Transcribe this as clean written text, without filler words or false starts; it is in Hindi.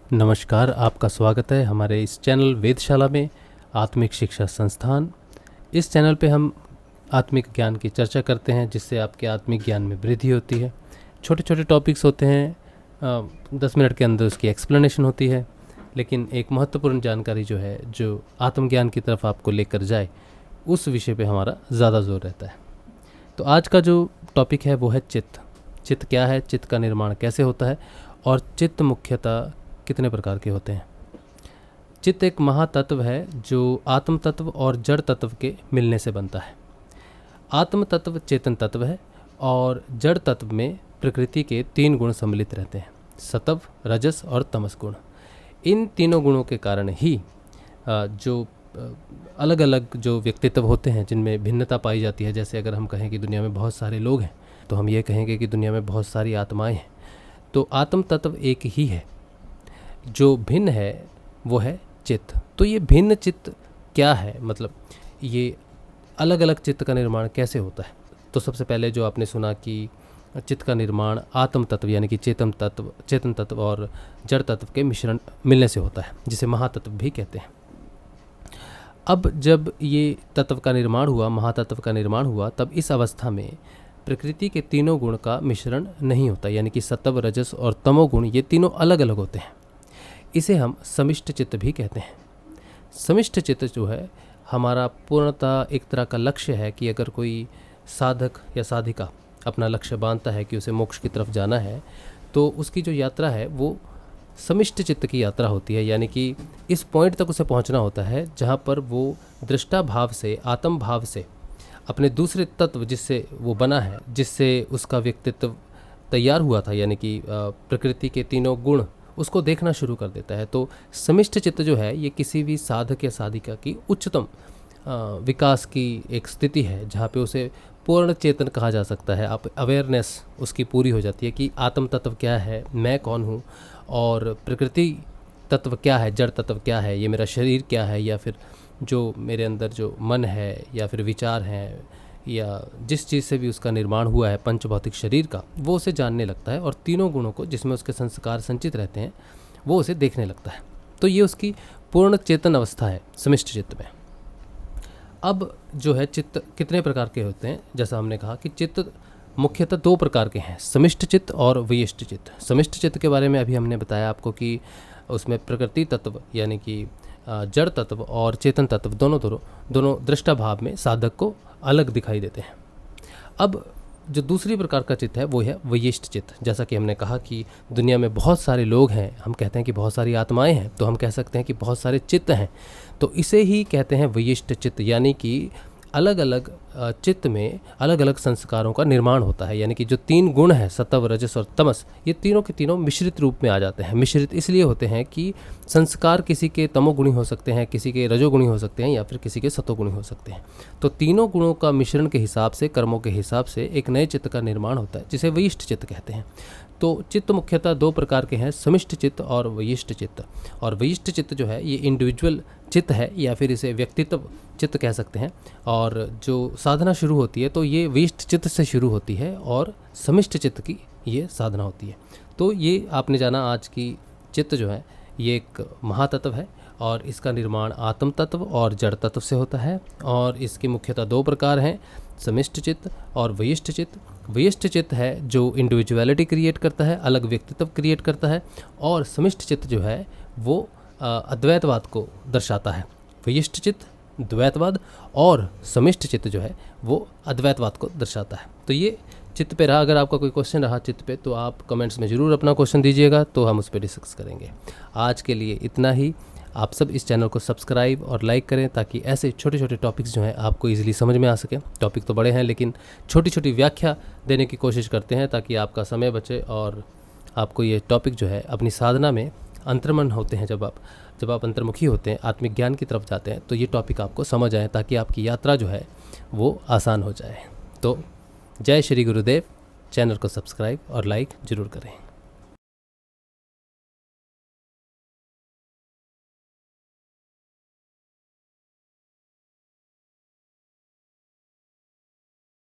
नमस्कार, आपका स्वागत है हमारे इस चैनल वेदशाला में, आत्मिक शिक्षा संस्थान। इस चैनल पे हम आत्मिक ज्ञान की चर्चा करते हैं जिससे आपके आत्मिक ज्ञान में वृद्धि होती है। छोटे छोटे टॉपिक्स होते हैं, 10 मिनट के अंदर उसकी एक्सप्लेनेशन होती है, लेकिन एक महत्वपूर्ण जानकारी जो है, जो आत्मज्ञान की तरफ आपको लेकर जाए, उस विषय पे हमारा ज़्यादा जोर रहता है। तो आज का जो टॉपिक है वो है चित्त। चित्त क्या है, चित्त का निर्माण कैसे होता है और चित्त मुख्यतः कितने प्रकार के होते हैं। चित्त एक महातत्व है जो आत्म तत्व और जड़ तत्व के मिलने से बनता है। आत्म तत्व चेतन तत्व है और जड़ तत्व में प्रकृति के 3 गुण सम्मिलित रहते हैं, सत्व, रजस और तमस गुण। इन तीनों गुणों के कारण ही जो अलग अलग जो व्यक्तित्व होते हैं जिनमें भिन्नता पाई जाती है। जैसे अगर हम कहें कि दुनिया में बहुत सारे लोग हैं तो हम ये कहेंगे कि दुनिया में बहुत सारी आत्माएं हैं। तो आत्म तत्व एक ही है, जो भिन्न है वो है चित्त। तो ये भिन्न चित्त क्या है, मतलब ये अलग अलग चित्त का निर्माण कैसे होता है। तो सबसे पहले जो आपने सुना कि चित्त का निर्माण आत्म तत्व यानी कि चेतन तत्व और जड़ तत्व के मिश्रण मिलने से होता है, जिसे महातत्व भी कहते हैं। अब जब ये तत्व का निर्माण हुआ, महातत्व का निर्माण हुआ, तब इस अवस्था में प्रकृति के तीनों गुण का मिश्रण नहीं होता, यानी कि सत्व, रजस और तमोगुण ये तीनों अलग अलग होते हैं। इसे हम समिष्ट चित्त भी कहते हैं। समिष्ट चित्त जो है हमारा पूर्णतः एक तरह का लक्ष्य है कि अगर कोई साधक या साधिका अपना लक्ष्य बांधता है कि उसे मोक्ष की तरफ जाना है, तो उसकी जो यात्रा है वो समिष्ट चित्त की यात्रा होती है। यानी कि इस पॉइंट तक उसे पहुंचना होता है जहां पर वो दृष्टा भाव से, आत्म भाव से अपने दूसरे तत्व जिससे वो बना है, जिससे उसका व्यक्तित्व तैयार हुआ था, यानी कि प्रकृति के तीनों गुण, उसको देखना शुरू कर देता है। तो समिष्ट चित्त जो है ये किसी भी साधक या साधिका की उच्चतम विकास की एक स्थिति है जहाँ पे उसे पूर्ण चेतन कहा जा सकता है। आप अवेयरनेस उसकी पूरी हो जाती है कि आत्म तत्व क्या है, मैं कौन हूँ, और प्रकृति तत्व क्या है, जड़ तत्व क्या है, ये मेरा शरीर क्या है, या फिर जो मेरे अंदर जो मन है या फिर विचार हैं या जिस चीज़ से भी उसका निर्माण हुआ है पंचभौतिक शरीर का, वो उसे जानने लगता है और तीनों गुणों को जिसमें उसके संस्कार संचित रहते हैं वो उसे देखने लगता है। तो ये उसकी पूर्ण चेतन अवस्था है समिष्ट चित्त में। अब जो है चित्त कितने प्रकार के होते हैं, जैसा हमने कहा कि चित्त मुख्यतः 2 प्रकार के हैं, समिष्ट चित्त और वयिष्ठ चित्त। समिष्ट चित्त के बारे में अभी हमने बताया आपको कि उसमें प्रकृति तत्व यानी कि जड़ तत्व और चेतन तत्व दोनों दृष्टा भाव में साधक को अलग दिखाई देते हैं। अब जो दूसरी प्रकार का चित्त है वो है वयिष्ठ चित्त। जैसा कि हमने कहा कि दुनिया में बहुत सारे लोग हैं, हम कहते हैं कि बहुत सारी आत्माएं हैं, तो हम कह सकते हैं कि बहुत सारे चित्त हैं। तो इसे ही कहते हैं वयिष्ठ चित्त, यानी कि अलग अलग चित्त में अलग अलग संस्कारों का निर्माण होता है। यानी कि जो 3 गुण हैं, सत्व, रजस और तमस, ये तीनों के तीनों मिश्रित रूप में आ जाते हैं। मिश्रित इसलिए होते हैं कि संस्कार किसी के तमोगुणी हो सकते हैं, किसी के रजोगुणी हो सकते हैं या फिर किसी के सतोगुणी हो सकते हैं। तो तीनों गुणों का मिश्रण के हिसाब से, कर्मों के हिसाब से एक नए चित्त का निर्माण होता है, जिसे वयिष्ठ चित्त कहते हैं। तो चित्त मुख्यतः 2 प्रकार के हैं, समिष्ट चित्त और वयिष्ठ चित्त। और वयिष्ठ चित्त जो है ये इंडिविजुअल चित्त है या फिर इसे व्यक्तित्व चित्त कह सकते हैं। और जो साधना शुरू होती है तो ये वयिष्ठ चित्त से शुरू होती है और समिष्ट चित्त की ये साधना होती है। तो ये आपने जाना आज की चित्त जो है ये एक महातत्व है और इसका निर्माण आत्म तत्व और जड़ तत्व से होता है। और इसके मुख्यतः 2 प्रकार हैं, समिष्ट चित्त और वयिष्ठ चित्त। वयिष्ठ चित्त है जो इंडिविजुअलिटी क्रिएट करता है, अलग व्यक्तित्व क्रिएट करता है, और समिष्ट चित्त जो है वो अद्वैतवाद को दर्शाता है। वयिष्ठ चित्त द्वैतवाद और समिष्ट चित्त जो है वो अद्वैतवाद को दर्शाता है। तो ये चित्त पे रहा। अगर आपका कोई क्वेश्चन रहा चित्त पे तो आप कमेंट्स में ज़रूर अपना क्वेश्चन दीजिएगा, तो हम उस पर डिस्कस करेंगे। आज के लिए इतना ही। आप सब इस चैनल को सब्सक्राइब और लाइक करें ताकि ऐसे छोटे छोटे टॉपिक्स जो हैं आपको इजीली समझ में आ सके। टॉपिक तो बड़े हैं लेकिन छोटी छोटी व्याख्या देने की कोशिश करते हैं ताकि आपका समय बचे और आपको ये टॉपिक जो है अपनी साधना में अंतर्मन होते हैं। जब आप अंतर्मुखी होते हैं, आत्मिक ज्ञान की तरफ जाते हैं, तो ये टॉपिक आपको समझ आए ताकि आपकी यात्रा जो है वो आसान हो जाए। तो जय श्री गुरुदेव। चैनल को सब्सक्राइब और लाइक ज़रूर करें।